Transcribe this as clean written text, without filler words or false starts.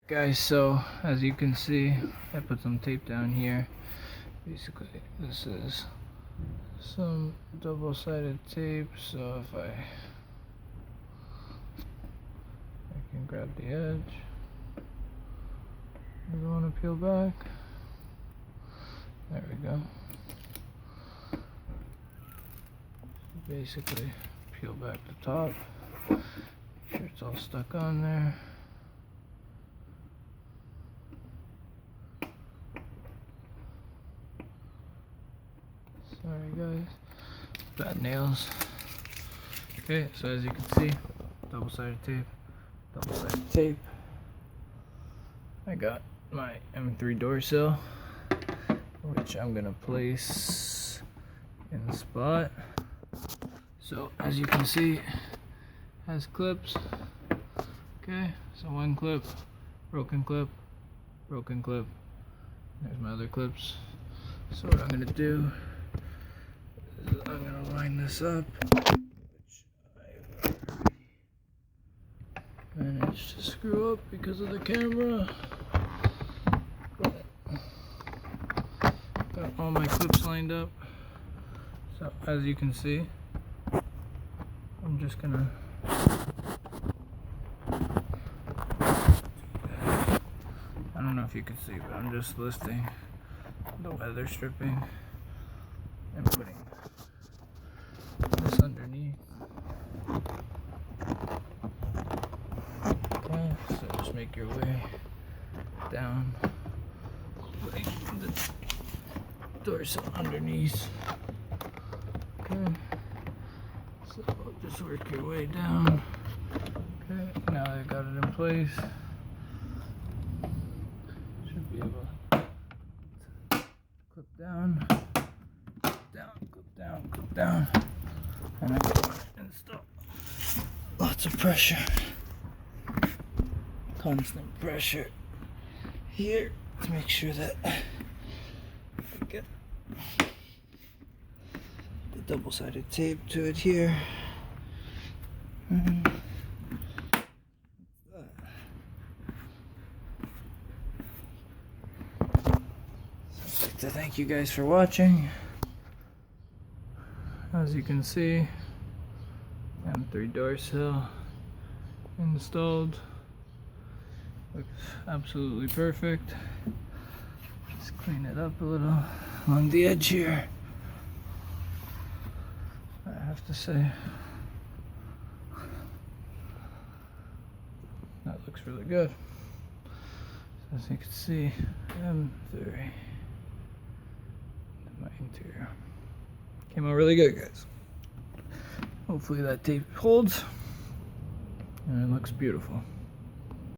Guys, so as you can see, I put some tape down here. Basically, this is some double-sided tape, so if I can grab the edge, doesn't want to peel back. There we go. Basically, peel back the top. Make sure it's all stuck on there. Sorry guys, bad nails. Okay, so as you can see, double-sided tape. I got my M3 door sill, which I'm gonna place in the spot. So as you can see, it has clips. Okay, so one clip, broken clip. There's my other clips. So what I'm gonna do, I'm gonna line this up, which I managed to screw up because of the camera. But got all my clips lined up. So as you can see, I'm just gonna I don't know if you can see, but I'm just lifting the weather stripping and putting this underneath. Okay, so just make your way down, putting the dorsal underneath. Okay, so just work your way down. Okay, now that I got it in place, should be able to clip down, clip down, and I'm going to install lots of pressure, constant pressure here to make sure that I get the double-sided tape to adhere. And I'd like to thank you guys for watching. As you can see, M3 door sill installed. Looks absolutely perfect. Just clean it up a little along the edge here. I have to say, that looks really good. So as you can see, M3, my interior came out really good, guys. Hopefully that tape holds and it looks beautiful.